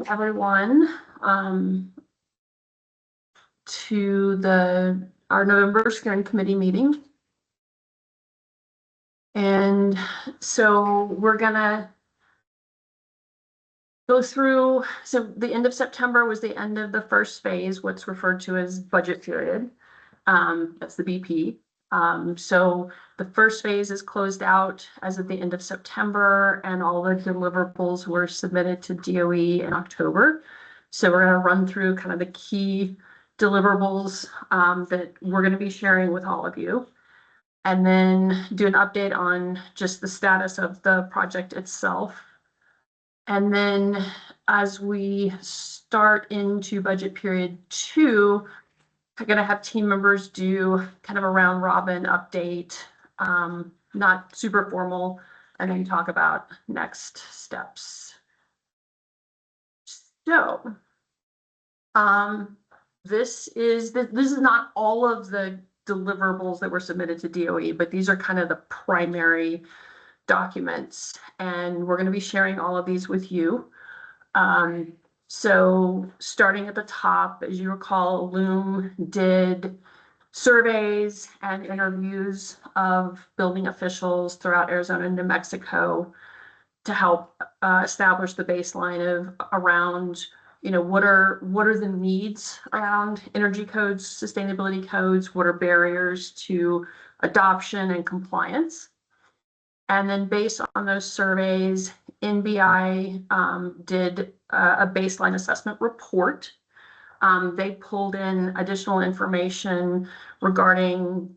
everyone to our November steering committee meeting. And so we're gonna go through, so the end of September was the end of the first phase, what's referred to as budget period. That's the BP. So the first phase is closed out as of the end of September, and all the deliverables were submitted to DOE in October. So we're going to run through kind of the key deliverables that we're going to be sharing with all of you, and then do an update on just the status of the project itself. And then as we start into budget period 2, I'm going to have team members do kind of a round robin update, not super formal, and then talk about next steps. So this is not all of the deliverables that were submitted to DOE, but these are kind of the primary documents, and we're going to be sharing all of these with you. So starting at the top, as you recall, Loom did surveys and interviews of building officials throughout Arizona and New Mexico to help establish the baseline of around, what are the needs around energy codes, sustainability codes, what are barriers to adoption and compliance. And then based on those surveys, NBI did a baseline assessment report. They pulled in additional information regarding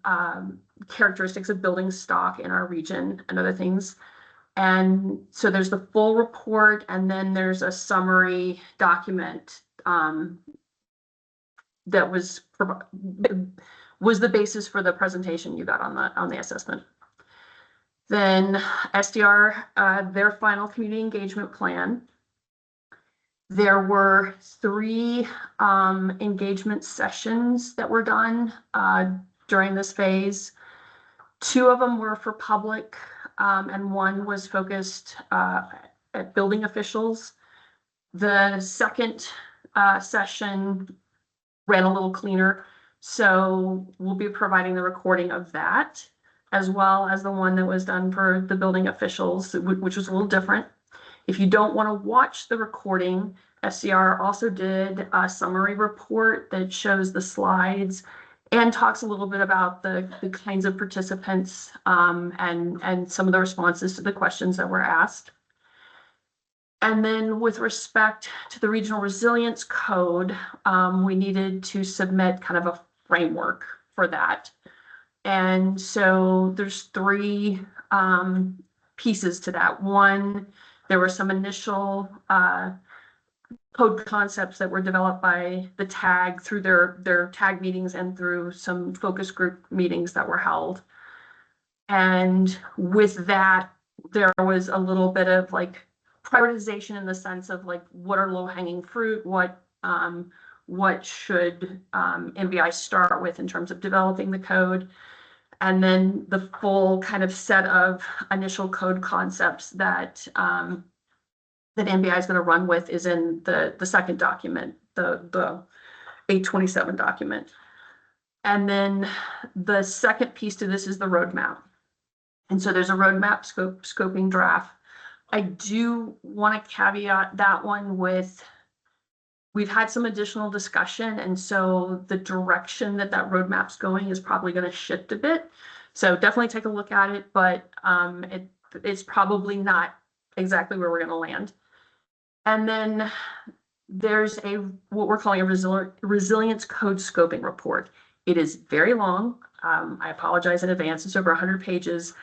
characteristics of building stock in our region and other things. And so there's the full report, and then there's a summary document that was the basis for the presentation you got on the assessment. Then SDR, their final community engagement plan. There were 3 engagement sessions that were done during this phase. 2 of them were for public, and 1 was focused at building officials. The second session ran a little cleaner, so we'll be providing the recording of that, as well as the one that was done for the building officials, which was a little different. If you don't want to watch the recording, SCR also did a summary report that shows the slides and talks a little bit about the kinds of participants and some of the responses to the questions that were asked. And then with respect to the Regional Resilience Code, we needed to submit kind of a framework for that. And so there's 3 pieces to that. 1, there were some initial code concepts that were developed by the TAG through their TAG meetings and through some focus group meetings that were held. And with that, there was a little bit of like prioritization in the sense of like, what are low-hanging fruit, what should NBI start with in terms of developing the code. And then the full kind of set of initial code concepts that NBI is going to run with is in the second document, the 827 document. And then the second piece to this is the roadmap. And so there's a roadmap scoping draft. I do want to caveat that one with, we've had some additional discussion, and so the direction that roadmap's going is probably going to shift a bit. So definitely take a look at it, but it's probably not exactly where we're going to land. And then there's what we're calling a resilience code scoping report. It is very long. I apologize in advance. It's over 100 pages,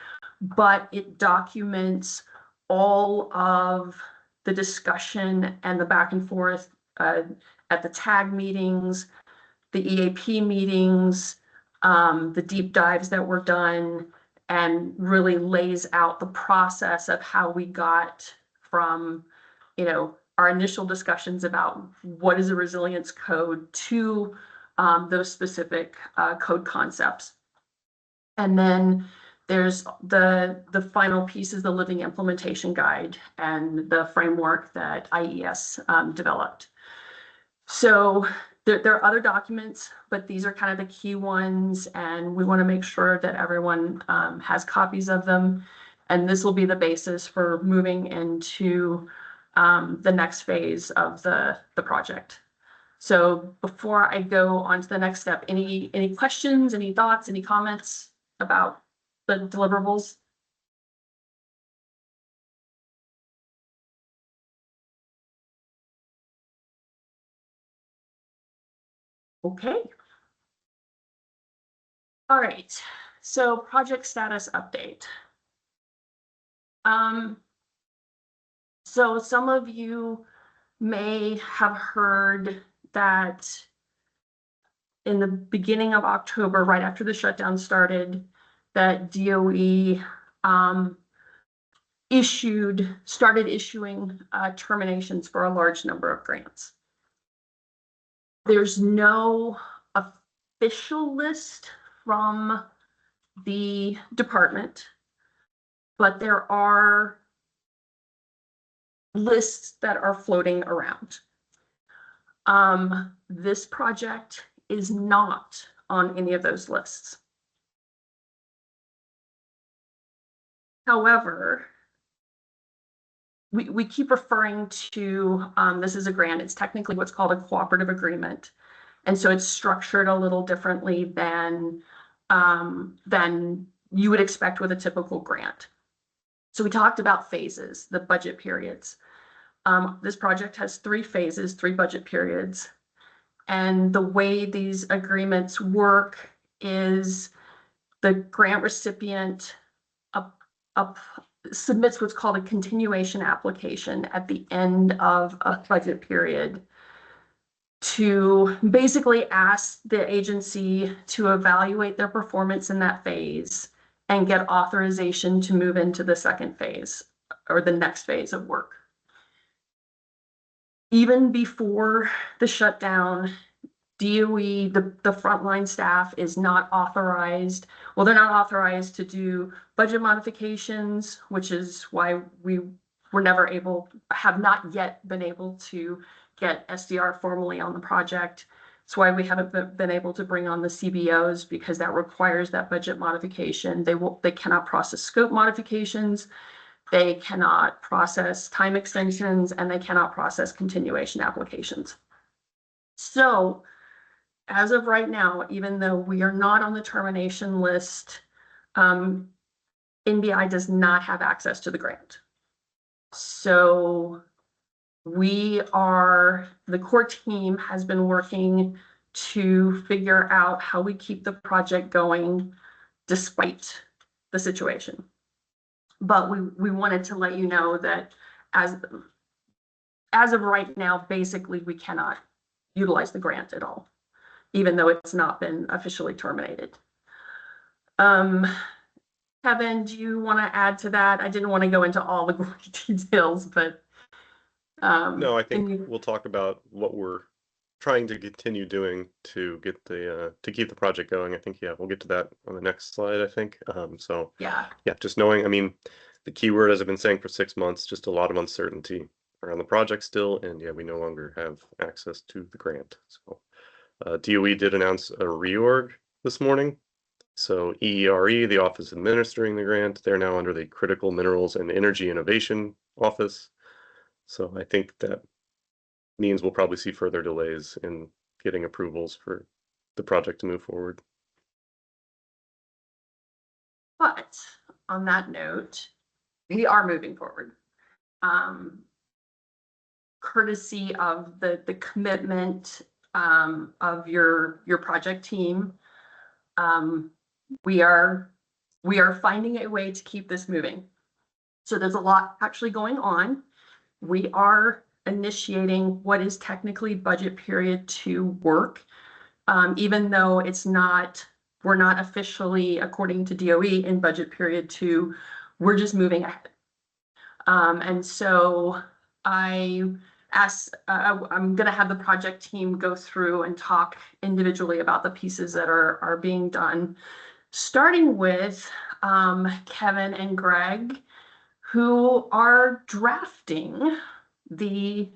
but it documents all of the discussion and the back and forth at the TAG meetings, the EAP meetings, the deep dives that were done, and really lays out the process of how we got from, our initial discussions about what is a resilience code to those specific code concepts. And then There's the final piece is the living implementation guide and the framework that IES developed. So there are other documents, but these are kind of the key ones, and we want to make sure that everyone has copies of them. And this will be the basis for moving into the next phase of the project. So before I go on to the next step, any questions, any thoughts, any comments about the deliverables? Okay. All right, so project status update. So some of you may have heard that in the beginning of October, right after the shutdown started, that DOE started issuing terminations for a large number of grants. There's no official list from the department, but there are lists that are floating around. This project is not on any of those lists. However, we keep referring to this is a grant. It's technically what's called a cooperative agreement. And so it's structured a little differently than you would expect with a typical grant. So we talked about phases, the budget periods. This project has 3 phases, 3 budget periods. And the way these agreements work is the grant recipient submits what's called a continuation application at the end of a budget period to basically ask the agency to evaluate their performance in that phase and get authorization to move into the second phase or the next phase of work. Even before the shutdown, DOE, the frontline staff is not authorized. Well, they're not authorized to do budget modifications, which is why we were have not yet been able to get SDR formally on the project. It's why we haven't been able to bring on the CBOs, because that requires that budget modification. They cannot process scope modifications. They cannot process time extensions, and they cannot process continuation applications. So as of right now, even though we are not on the termination list, NBI does not have access to the grant. So the core team has been working to figure out how we keep the project going despite the situation. But we wanted to let you know that as of right now, basically we cannot utilize the grant at all, even though it's not been officially terminated. Kevin, do you want to add to that? I didn't want to go into all the great details, but no, I think we'll talk about what we're trying to continue doing to get to keep the project going. I think, yeah, we'll get to that on the next slide, I think. So yeah, just knowing, I mean, the keyword, as I've been saying for 6 months, just a lot of uncertainty around the project still, and yeah, we no longer have access to the grant. So DOE did announce a reorg this morning. So EERE, the office administering the grant, they're now under the Critical Minerals and Energy Innovation Office. So I think that means we'll probably see further delays in getting approvals for the project to move forward. But on that note, we are moving forward. Courtesy of the commitment of your project team, we are finding a way to keep this moving. So there's a lot actually going on. We are initiating what is technically budget period 2 work, even though we're not officially, according to DOE, in budget period 2. We're just moving ahead. And so I'm going to have the project team go through and talk individually about the pieces that are being done, starting with Kevin and Greg, who are drafting the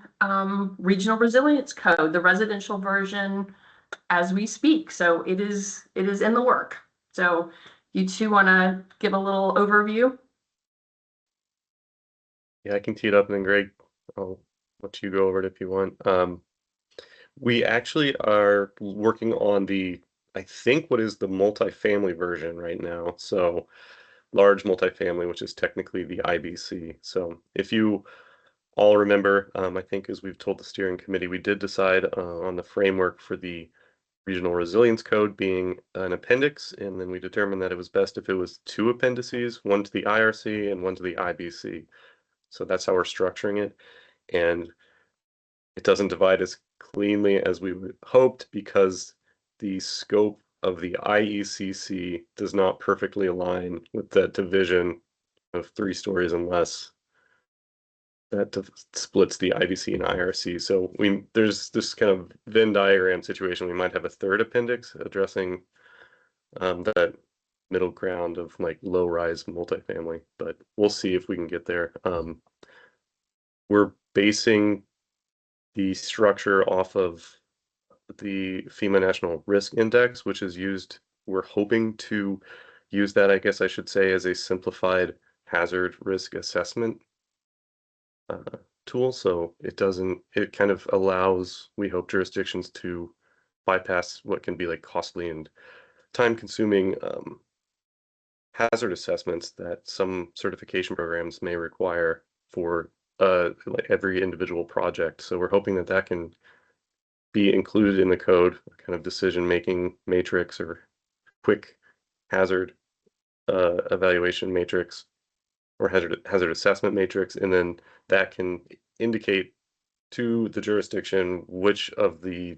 Regional Resilience Code, the residential version, as we speak. So it is in the work. So you two want to give a little overview? Yeah, I can tee it up, and then Greg, I'll let you go over it if you want. We actually are working on I think what is the multifamily version right now. So large multifamily, which is technically the IBC. So if you all remember, I think as we've told the steering committee, we did decide on the framework for the Regional Resilience Code being an appendix, and then we determined that it was best if it was two appendices, one to the IRC and one to the IBC. So that's how we're structuring it. And it doesn't divide as cleanly as we hoped because the scope of the IECC does not perfectly align with that division of 3 stories and less that splits the IBC and IRC. So there's this kind of Venn diagram situation. We might have a third appendix addressing that middle ground of like low-rise multifamily, but we'll see if we can get there. We're basing the structure off of the FEMA National Risk Index, which is used, we're hoping to use that, I guess I should say, as a simplified hazard risk assessment tool. So it kind of allows, we hope, jurisdictions to bypass what can be like costly and time-consuming hazard assessments that some certification programs may require for like every individual project. So we're hoping that that can be included in the code, kind of decision-making matrix or quick hazard evaluation matrix or hazard assessment matrix, and then that can indicate to the jurisdiction which of the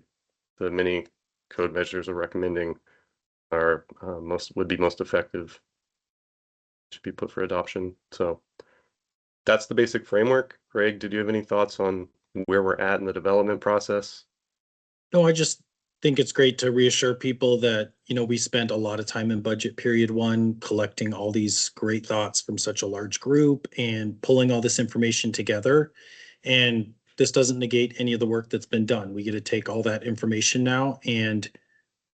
many code measures we're recommending are would be most effective, should be put for adoption. So that's the basic framework. Greg, did you have any thoughts on where we're at in the development process? No, I just think it's great to reassure people that, we spent a lot of time in budget period 1 collecting all these great thoughts from such a large group and pulling all this information together. And this doesn't negate any of the work that's been done. We get to take all that information now and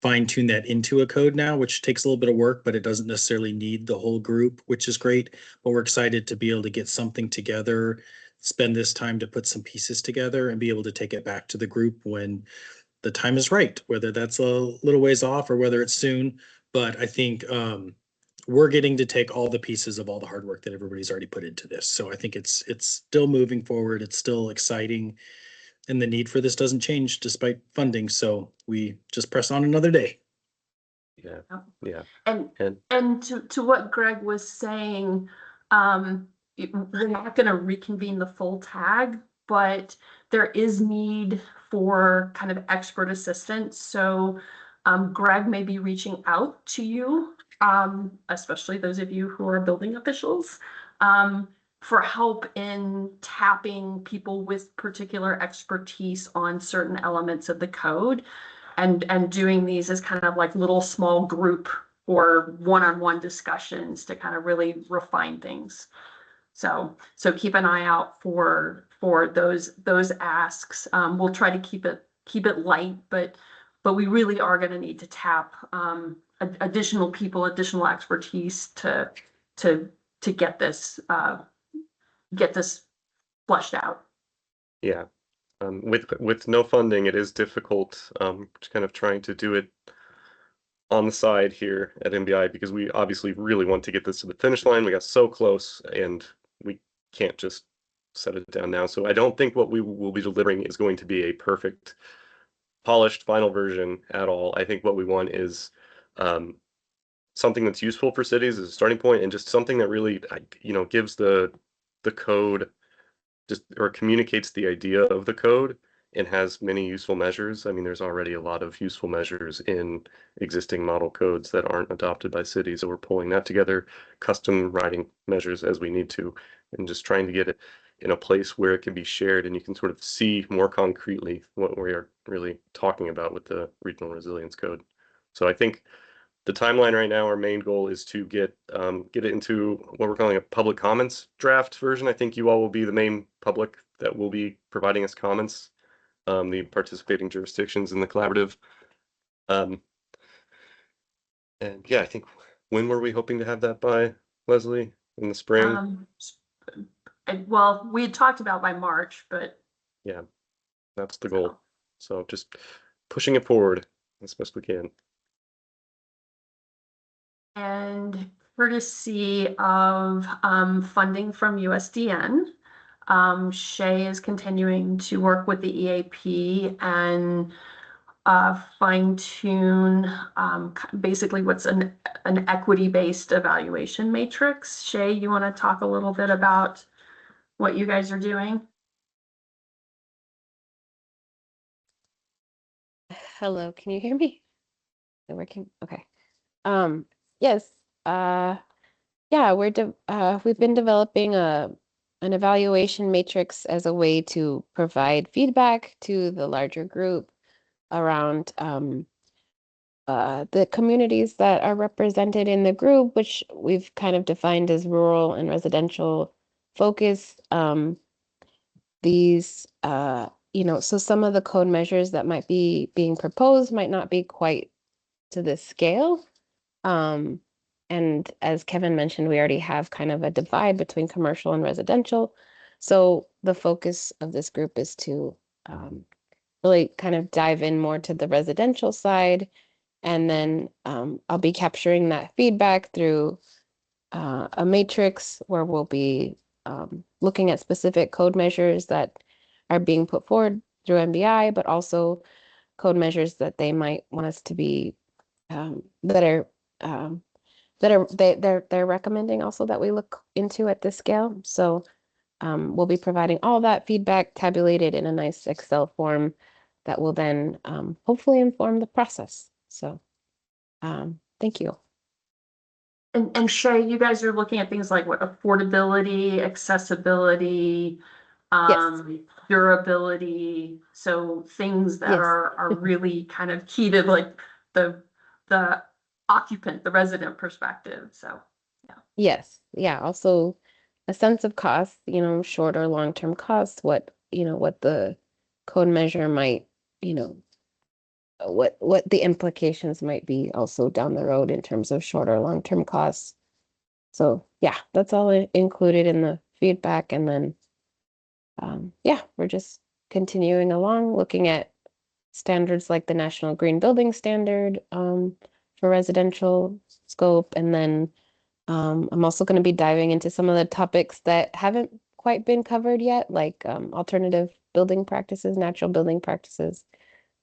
fine tune that into a code now, which takes a little bit of work, but it doesn't necessarily need the whole group, which is great. But we're excited to be able to get something together, spend this time to put some pieces together and be able to take it back to the group when the time is right, whether that's a little ways off or whether it's soon. But I think we're getting to take all the pieces of all the hard work that everybody's already put into this. So I think it's still moving forward. It's still exciting. And the need for this doesn't change despite funding. So we just press on another day. Yeah. Yep. Yeah. And to what Greg was saying, we're not going to reconvene the full tag, but there is need for kind of expert assistance. So Greg may be reaching out to you, especially those of you who are building officials, for help in tapping people with particular expertise on certain elements of the code and doing these as kind of like little small group or one-on-one discussions to kind of really refine things. So keep an eye out for those asks. We'll try to keep it light, but we really are going to need to tap additional people, additional expertise to get this flushed out. Yeah. With no funding, it is difficult kind of trying to do it on the side here at MBI because we obviously really want to get this to the finish line. We got so close and we can't just set it down now. So I don't think what we will be delivering is going to be a perfect, polished final version at all. I think what we want is something that's useful for cities as a starting point and just something that really, gives the code or communicates the idea of the code and has many useful measures. I mean, there's already a lot of useful measures in existing model codes that aren't adopted by cities. So we're pulling that together, custom writing measures as we need to, and just trying to get it in a place where it can be shared and you can sort of see more concretely what we are really talking about with the Regional Resilience Code. So I think the timeline right now, our main goal is to get it into what we're calling a public comments draft version. I think you all will be the main public that will be providing us comments, the participating jurisdictions in the collaborative. And yeah, I think, when were we hoping to have that by, Leslie? In the spring? Well, we had talked about by March, but Yeah, that's the goal. So just pushing it forward as best we can. And courtesy of funding from USDN, Shay is continuing to work with the EAP and fine tune basically what's an equity-based evaluation matrix. Shay, you want to talk a little bit about what you guys are doing? Hello, can you hear me? Is it working? Okay. Yes. Yeah, we've been developing an evaluation matrix as a way to provide feedback to the larger group around the communities that are represented in the group, which we've kind of defined as rural and residential focus. These so some of the code measures that might be being proposed might not be quite to this scale. And as Kevin mentioned, we already have kind of a divide between commercial and residential. So the focus of this group is to really kind of dive in more to the residential side. And then I'll be capturing that feedback through a matrix where we'll be looking at specific code measures that are being put forward through MBI, but also code measures that they might want us to be they're recommending also that we look into at this scale. So we'll be providing all that feedback tabulated in a nice Excel form that will then hopefully inform the process. So thank you. And Shay, you guys are looking at things like what affordability, accessibility, Yes. durability. So things that Yes. are really kind of key to like the occupant, the resident perspective. So Yes. Yeah. Also a sense of cost, short or long-term costs, what the code measure might, what the implications might be also down the road in terms of short or long-term costs. So yeah, that's all included in the feedback. And then, yeah, we're just continuing along, looking at standards like the National Green Building Standard for residential scope. And then I'm also going to be diving into some of the topics that haven't quite been covered yet, like alternative building practices, natural building practices.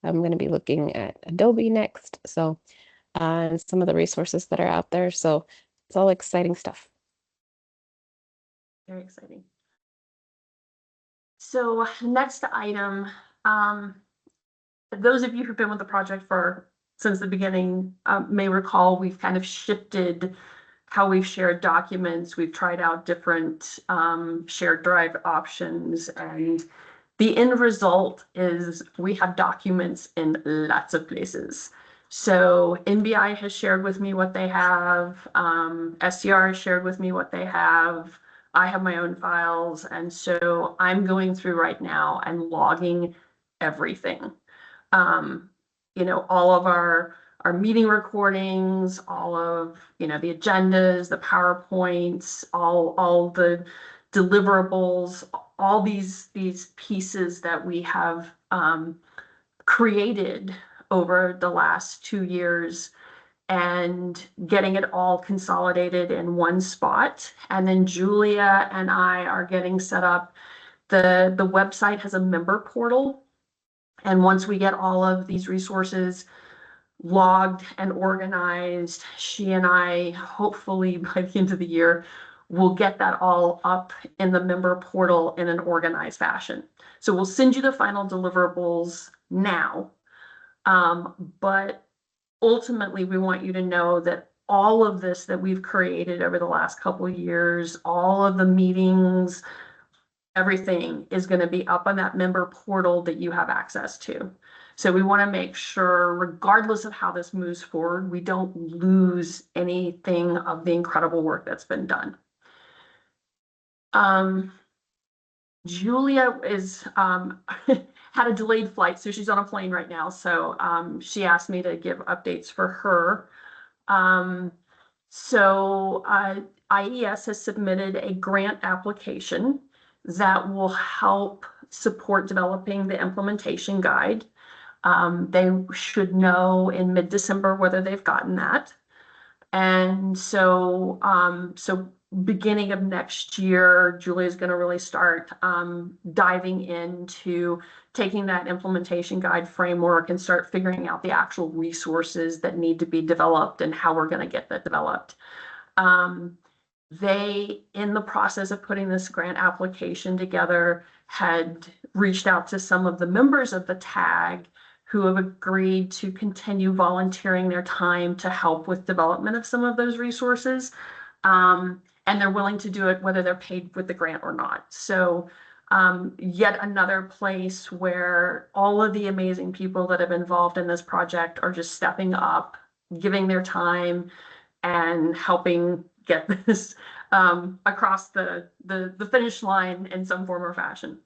I'm going to be looking at Adobe next. So, and some of the resources that are out there. So it's all exciting stuff. very exciting. So next item, those of you who've been with the project since the beginning may recall we've kind of shifted how we've shared documents. We've tried out different shared drive options, and the end result is we have documents in lots of places. So NBI has shared with me what they have. SDR has shared with me what they have. I have my own files. And so I'm going through right now and logging everything. All of our meeting recordings, all of, the agendas, the PowerPoints, all the deliverables, all these pieces that we have created over the last 2 years, and getting it all consolidated in one spot. And then Julia and I are getting set up. The website has a member portal. And once we get all of these resources logged and organized, she and I, hopefully by the end of the year, will get that all up in the member portal in an organized fashion. So we'll send you the final deliverables now. But ultimately, we want you to know that all of this that we've created over the last couple of years, all of the meetings, everything is going to be up on that member portal that you have access to. So we want to make sure, regardless of how this moves forward, we don't lose anything of the incredible work that's been done. Julia is had a delayed flight, so she's on a plane right now. So she asked me to give updates for her. IES has submitted a grant application that will help support developing the implementation guide. They should know in mid-December whether they've gotten that. And so beginning of next year, Julia's going to really start diving into taking that implementation guide framework and start figuring out the actual resources that need to be developed and how we're going to get that developed. They, in the process of putting this grant application together, had reached out to some of the members of the TAG who have agreed to continue volunteering their time to help with development of some of those resources. And they're willing to do it whether they're paid with the grant or not. So yet another place where all of the amazing people that have been involved in this project are just stepping up, giving their time, and helping get this across the finish line in some form or fashion.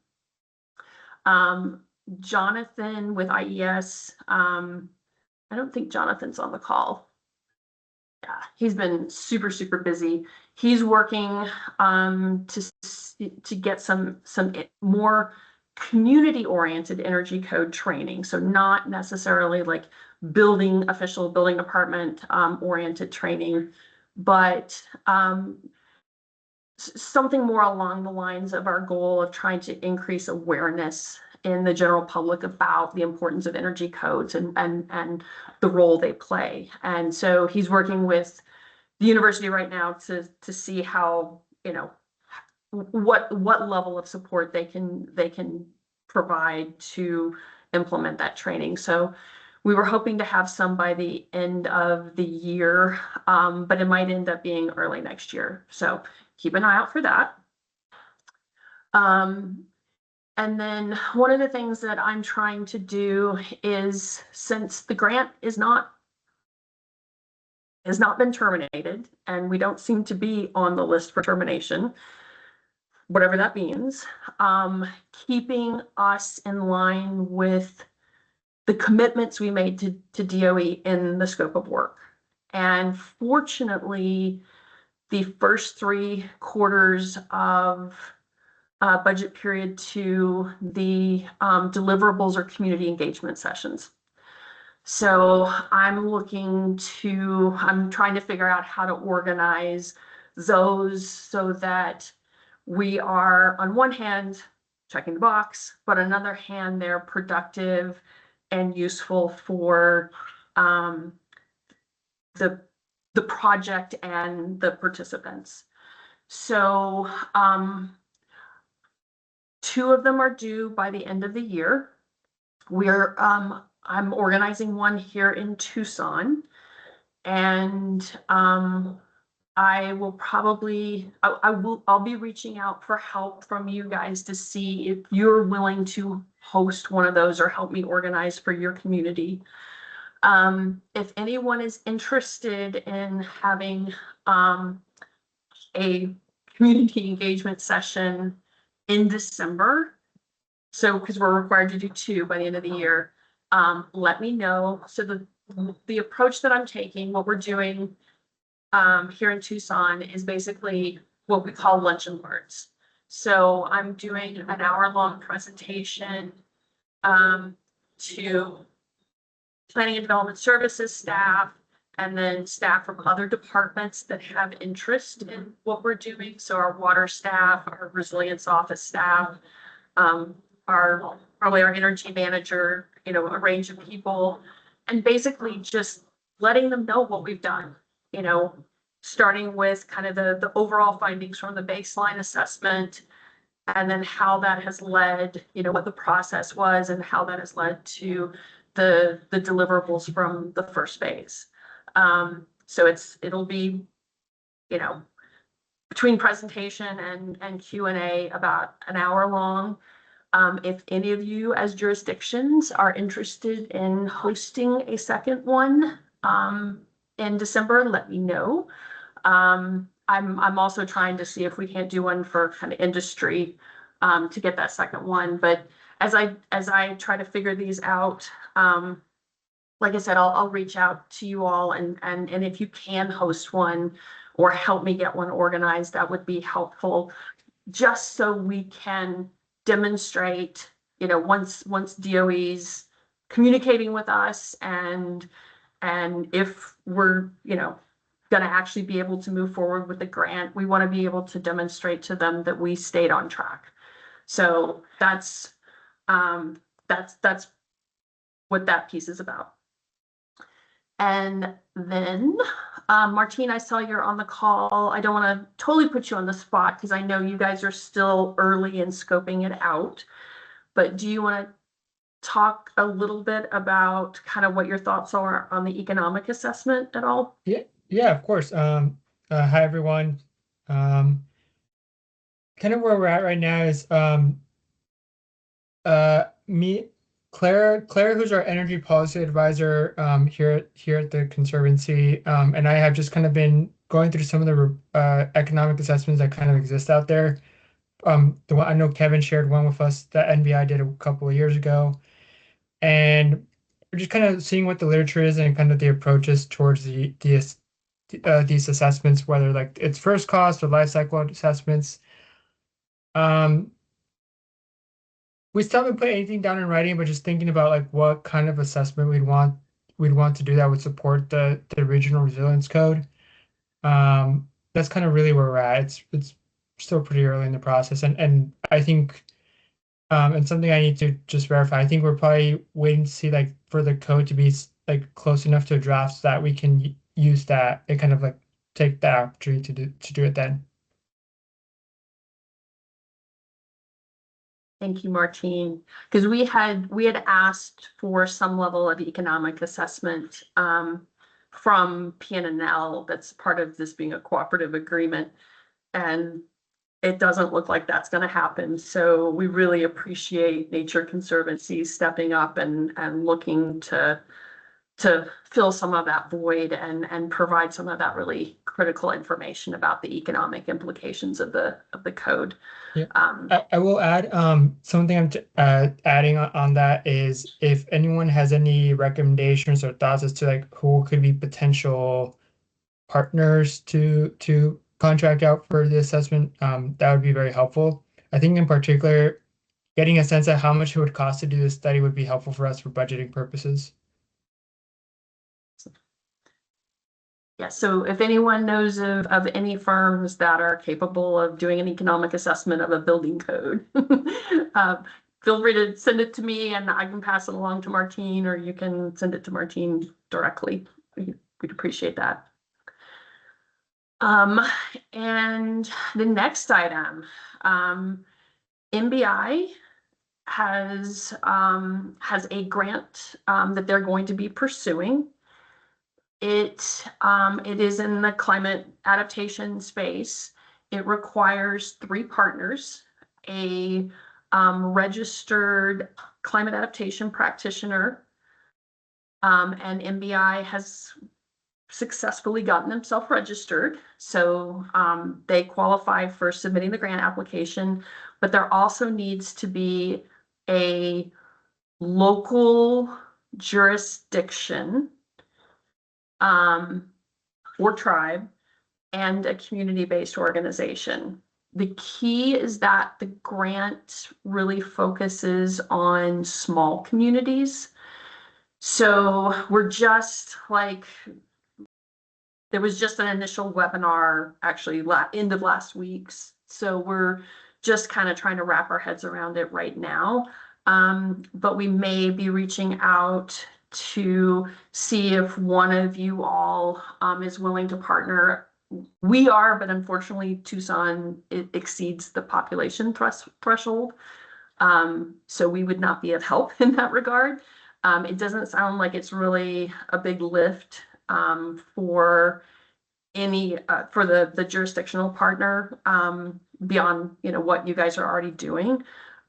Jonathan with IES, I don't think Jonathan's on the call. Yeah, he's been super, super busy. He's working to get some more community-oriented energy code training. So not necessarily like official building department oriented training, but something more along the lines of our goal of trying to increase awareness in the general public about the importance of energy codes and the role they play. And so he's working with the university right now to see how, what level of support they can provide to implement that training. So we were hoping to have some by the end of the year, but it might end up being early next year. So keep an eye out for that. And then one of the things that I'm trying to do is, since the grant has not been terminated, and we don't seem to be on the list for termination, whatever that means, keeping us in line with the commitments we made to DOE in the scope of work. And fortunately, the first 3 quarters of budget period 2, the deliverables or community engagement sessions. So I'm trying to figure out how to organize those so that we are, on one hand, checking the box, but on another hand, they're productive and useful for the project and the participants. So 2 of them are due by the end of the year. I'm organizing one here in Tucson, and I'll be reaching out for help from you guys to see if you're willing to host one of those or help me organize for your community. If anyone is interested in having a community engagement session in December, so because we're required to do 2 by the end of the year, let me know. So the approach that I'm taking, what we're doing here in Tucson, is basically what we call lunch and learns. So I'm doing an hour-long presentation to planning and development services staff, and then staff from other departments that have interest in what we're doing. So our water staff, our resilience office staff, probably our energy manager, a range of people, and basically just letting them know what we've done, starting with kind of the overall findings from the baseline assessment, and then how that has led, what the process was and how that has led to the deliverables from the first phase. So it'll be, between presentation and Q&A, about an hour long. If any of you as jurisdictions are interested in hosting a second one, in December, let me know. I'm also trying to see if we can't do one for kind of industry, to get that second one. But as I try to figure these out, like I said, I'll reach out to you all, and if you can host one or help me get one organized, that would be helpful, just so we can demonstrate, once DOE's communicating with us, and if we're, going to actually be able to move forward with the grant, we want to be able to demonstrate to them that we stayed on track. So that's what that piece is about. And then, Martine, I saw you're on the call. I don't want to totally put you on the spot because I know you guys are still early in scoping it out. But do you want to talk a little bit about kind of what your thoughts are on the economic assessment at all? Yeah, of course. Hi, everyone. Kind of where we're at right now is Claire, who's our energy policy advisor here at the Conservancy, and I have just kind of been going through some of the economic assessments that kind of exist out there. The one I know Kevin shared one with us that NBI did a couple of years ago, and we're just kind of seeing what the literature is and kind of the approaches towards these assessments, whether like it's first cost or life cycle assessments. We still haven't put anything down in writing, but just thinking about like what kind of assessment we'd want to do that would support the regional resilience code. That's kind of really where we're at. It's still pretty early in the process, and I think and something I need to just verify. I think we're probably waiting to see like for the code to be like close enough to a draft so that we can use that and kind of like take the opportunity to do it then. Thank you, Martine. Because we had asked for some level of economic assessment from PNNL that's part of this being a cooperative agreement, and it doesn't look like that's going to happen. So we really appreciate Nature Conservancy stepping up and looking to fill some of that void and provide some of that really critical information about the economic implications of the code. Yeah. I will add something I'm adding on that is if anyone has any recommendations or thoughts as to like who could be potential partners to contract out for the assessment, that would be very helpful. I think in particular, getting a sense of how much it would cost to do this study would be helpful for us for budgeting purposes. Yeah, so if anyone knows of any firms that are capable of doing an economic assessment of a building code, feel free to send it to me and I can pass it along to Martine, or you can send it to Martine directly. We'd appreciate that. And the next item, NBI has a grant that they're going to be pursuing. It is in the climate adaptation space. It requires 3 partners, a registered climate adaptation practitioner, and NBI has successfully gotten themselves registered. So they qualify for submitting the grant application, but there also needs to be a local jurisdiction or tribe and a community-based organization. The key is that the grant really focuses on small communities. So we're just like, there was just an initial webinar actually end of last week. So we're just kind of trying to wrap our heads around it right now. But we may be reaching out to see if one of you all is willing to partner. We are, but unfortunately Tucson, it exceeds the population threshold. So we would not be of help in that regard. It doesn't sound like it's really a big lift for any for the jurisdictional partner beyond what you guys are already doing.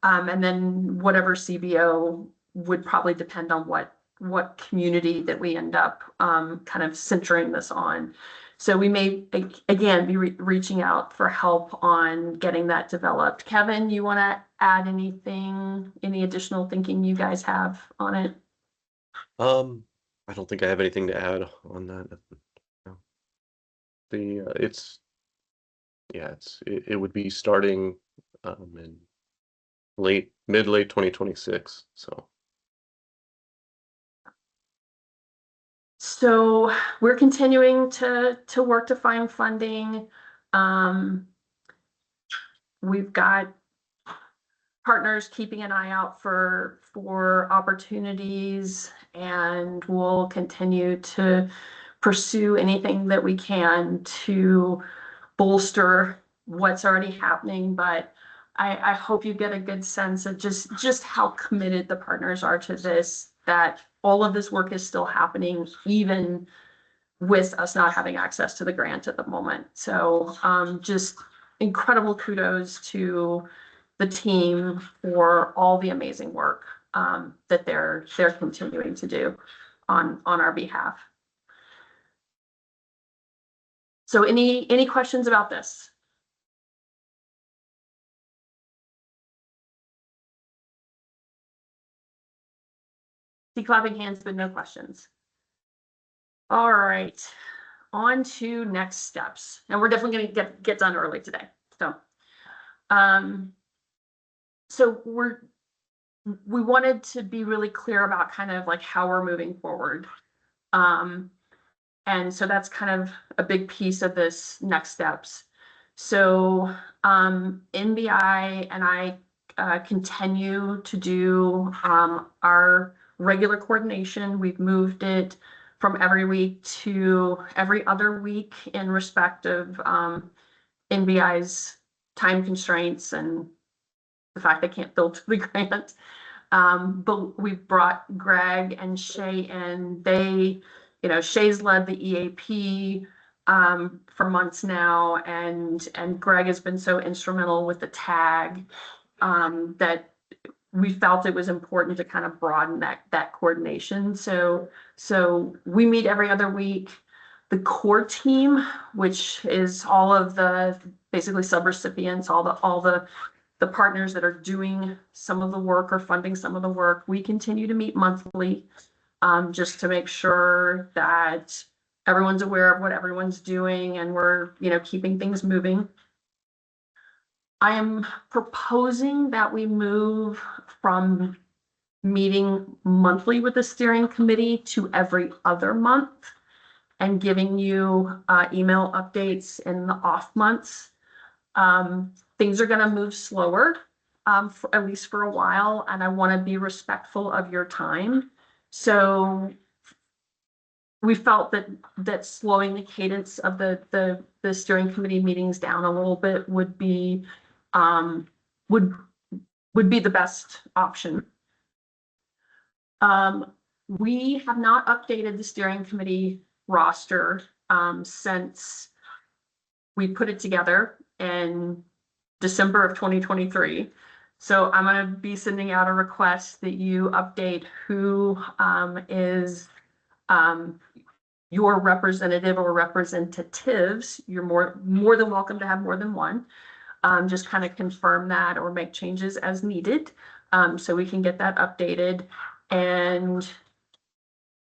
And then whatever CBO would probably depend on what community that we end up kind of centering this on. So we may, again, be reaching out for help on getting that developed. Kevin, you want to add anything, any additional thinking you guys have on it? I don't think I have anything to add on that. No. It would be starting in mid-late 2026. So we're continuing to work to find funding. We've got partners keeping an eye out for opportunities, and we'll continue to pursue anything that we can to bolster what's already happening. But I hope you get a good sense of just how committed the partners are to this, that all of this work is still happening, even with us not having access to the grant at the moment. So just incredible kudos to the team for all the amazing work that they're continuing to do on our behalf. So any questions about this? See clapping hands, but no questions. All right, on to next steps. And we're definitely going to get done early today. So we wanted to be really clear about kind of like how we're moving forward. And so that's kind of a big piece of this next steps. So NBI and I continue to do our regular coordination. We've moved it from every week to every other week in respect of NBI's time constraints and the fact they can't build the grant. But we've brought Greg and Shay in. Shay's led the EAP for months now, and Greg has been so instrumental with the tag that we felt it was important to kind of broaden that coordination. So we meet every other week. The core team, which is all of the basically subrecipients, all the partners that are doing some of the work or funding some of the work, we continue to meet monthly just to make sure that everyone's aware of what everyone's doing and we're keeping things moving. I am proposing that we move from meeting monthly with the steering committee to every other month and giving you email updates in the off months. Things are going to move slower, at least for a while, and I want to be respectful of your time. So we felt that slowing the cadence of the steering committee meetings down a little bit would be the best option. We have not updated the steering committee roster since we put it together in December of 2023. So I'm going to be sending out a request that you update who is your representative or representatives. You're more than welcome to have more than one. Just kind of confirm that or make changes as needed so we can get that updated. And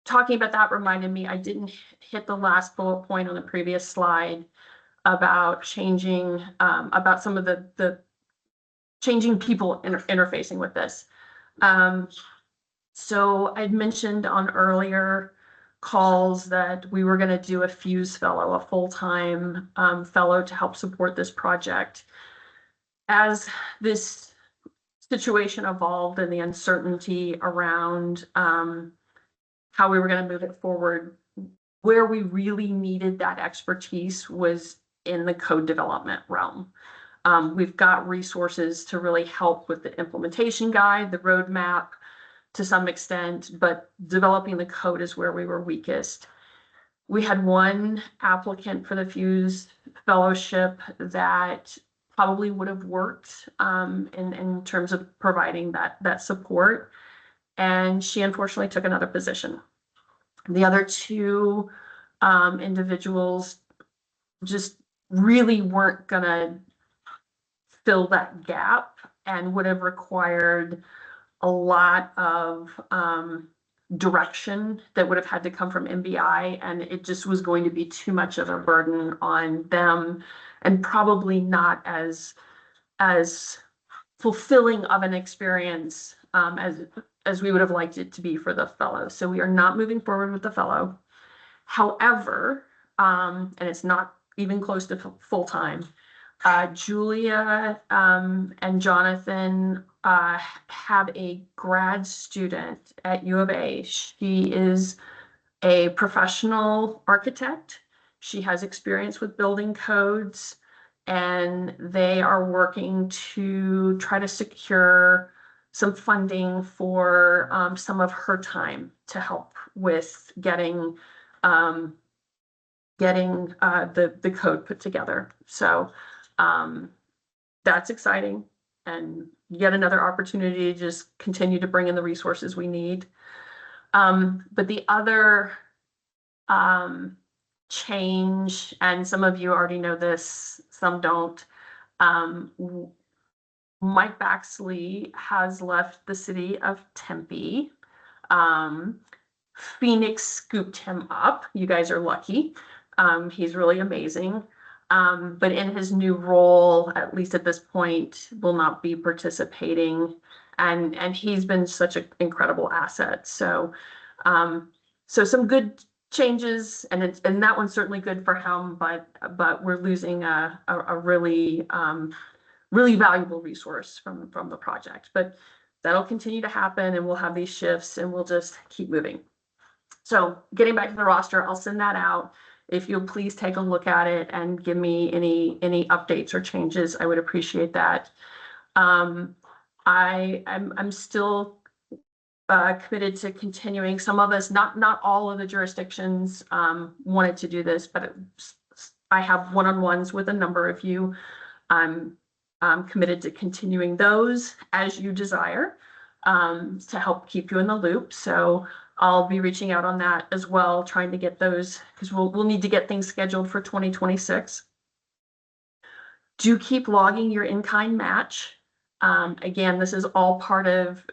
talking about that reminded me, I didn't hit the last bullet point on the previous slide about changing, about some of the changing people interfacing with this. So I'd mentioned on earlier calls that we were going to do a FUSE fellow, a full-time fellow to help support this project. As this situation evolved and the uncertainty around how we were going to move it forward, where we really needed that expertise was in the code development realm. We've got resources to really help with the implementation guide, the roadmap to some extent, but developing the code is where we were weakest. We had one applicant for the FUSE fellowship that probably would have worked in terms of providing that support. And she unfortunately took another position. The other two individuals just really weren't gonna fill that gap and would have required a lot of direction that would have had to come from MBI, and it just was going to be too much of a burden on them, and probably not as fulfilling of an experience as we would have liked it to be for the fellow. So we are not moving forward with the fellow. However, and it's not even close to full-time, Julia and Jonathan have a grad student at U of A. She is a professional architect. She has experience with building codes, and they are working to try to secure some funding for some of her time to help with getting the code put together. So that's exciting, and yet another opportunity to just continue to bring in the resources we need. But the other change, and some of you already know this, some don't, Mike Baxley has left the city of Tempe. Phoenix scooped him up. You guys are lucky. He's really amazing. But in his new role, at least at this point, will not be participating. And he's been such an incredible asset. So some good changes, and that one's certainly good for him, but we're losing a really valuable resource from the project. But that'll continue to happen, and we'll have these shifts, and we'll just keep moving. So getting back to the roster, I'll send that out. If you'll please take a look at it and give me any updates or changes, I would appreciate that. I'm still committed to continuing. Some of us, not all of the jurisdictions wanted to do this, but I have one-on-ones with a number of you. I'm committed to continuing those as you desire, to help keep you in the loop. So I'll be reaching out on that as well, trying to get those, because we'll need to get things scheduled for 2026. Do keep logging your in-kind match. Again, this is all part of,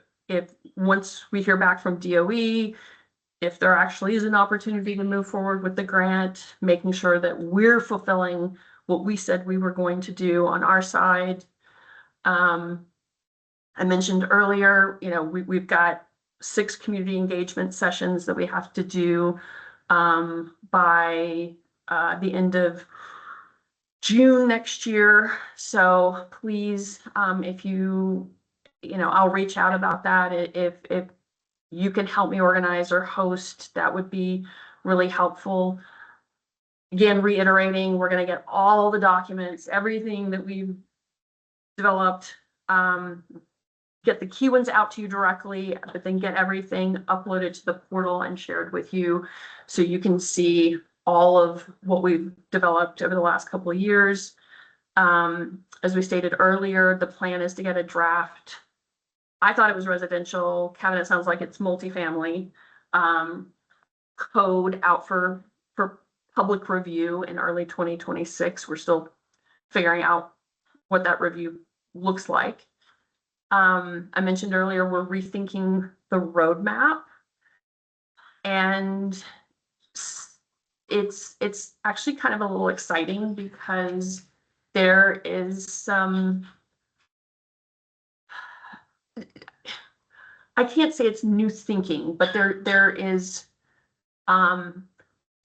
once we hear back from DOE, if there actually is an opportunity to move forward with the grant, making sure that we're fulfilling what we said we were going to do on our side. I mentioned earlier, we've got 6 community engagement sessions that we have to do by the end of June next year. So please, if I'll reach out about that. If you can help me organize or host, that would be really helpful. Again, reiterating, we're going to get all the documents, everything that we've developed, get the key ones out to you directly, but then get everything uploaded to the portal and shared with you, so you can see all of what we've developed over the last couple of years. As we stated earlier, the plan is to get a draft. I thought it was residential. Kevin, it sounds like it's multifamily code out for public review in early 2026. We're still figuring out what that review looks like. I mentioned earlier, we're rethinking the roadmap, and it's actually kind of a little exciting, because there is some, I can't say it's new thinking, but there is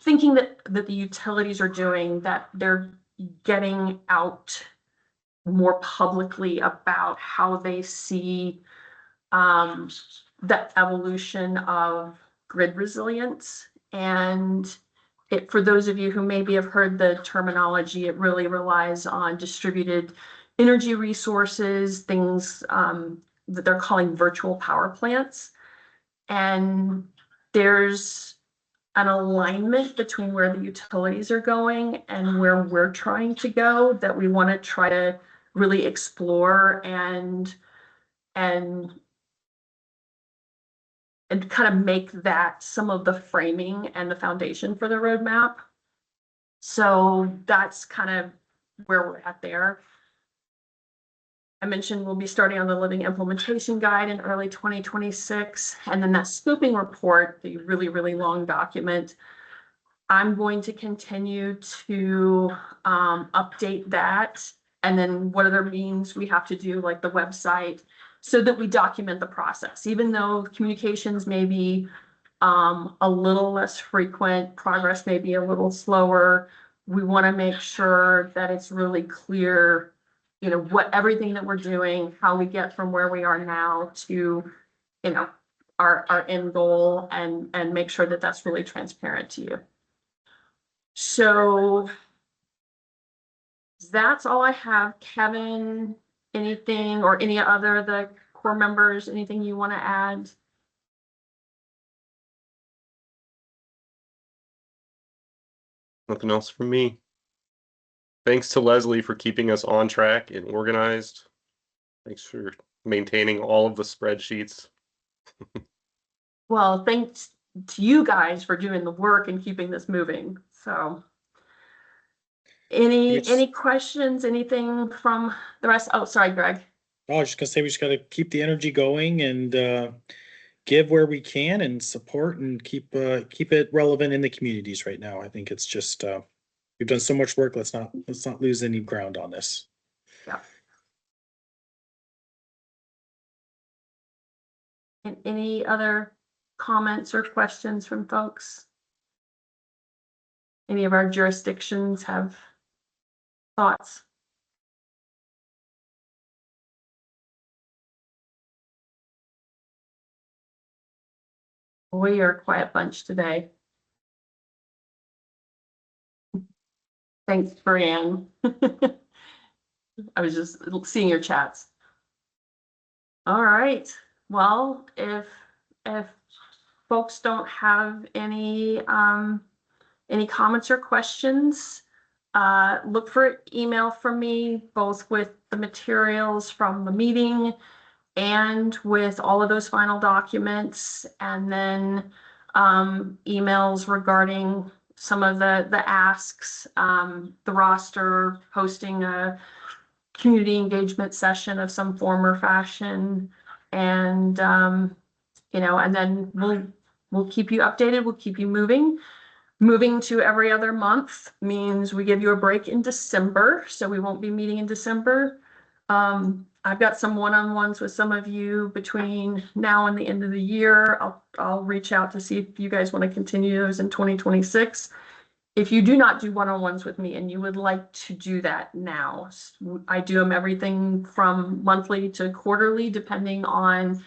thinking that the utilities are doing, that they're getting out more publicly about how they see the evolution of grid resilience. And for those of you who maybe have heard the terminology, it really relies on distributed energy resources, things that they're calling virtual power plants. And there's an alignment between where the utilities are going and where we're trying to go, that we want to try to really explore and kind of make that some of the framing and the foundation for the roadmap. So that's kind of where we're at there. I mentioned we'll be starting on the living implementation guide in early 2026. And then that scoping report, the really, really long document, I'm going to continue to update that. And then what other means we have to do, like the website, so that we document the process. Even though communications may be a little less frequent, progress may be a little slower, we want to make sure that it's really clear, you know, what everything that we're doing, how we get from where we are now to, you know, our end goal, and make sure that that's really transparent to you. So that's all I have. Kevin, anything, or any other the core members, anything you want to add? Nothing else from me. Thanks to Leslie for keeping us on track and organized. Thanks for maintaining all of the spreadsheets. Well, thanks to you guys for doing the work and keeping this moving. So any questions, anything from the rest? Oh, sorry, Greg. I was just gonna say, we just gotta keep the energy going and give where we can and support and keep it relevant in the communities right now. I think it's just we've done so much work. Let's not lose any ground on this. Yeah. And any other comments or questions from folks? Any of our jurisdictions have thoughts? We are a quiet bunch today. Thanks, Brianne. I was just seeing your chats. All right. Well, if folks don't have any comments or questions, look for email from me, both with the materials from the meeting and with all of those final documents, and then emails regarding some of the asks, the roster, posting a community engagement session of some form or fashion, and you know, and then we'll keep you updated. We'll keep you moving. Moving to every other month means we give you a break in December, so we won't be meeting in December. I've got some one-on-ones with some of you between now and the end of the year. I'll reach out to see if you guys want to continue those in 2026. If you do not do one-on-ones with me and you would like to do that now, I do them everything from monthly to quarterly, depending on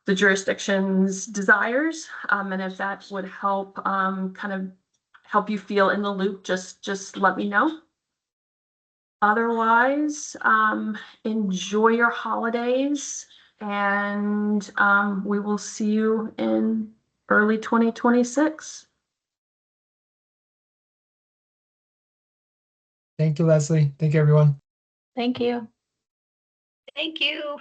the jurisdiction's desires. And if that would help kind of help you feel in the loop, just let me know. Otherwise, enjoy your holidays, and we will see you in early 2026. Thank you, Leslie. Thank you, everyone. Thank you. Thank you.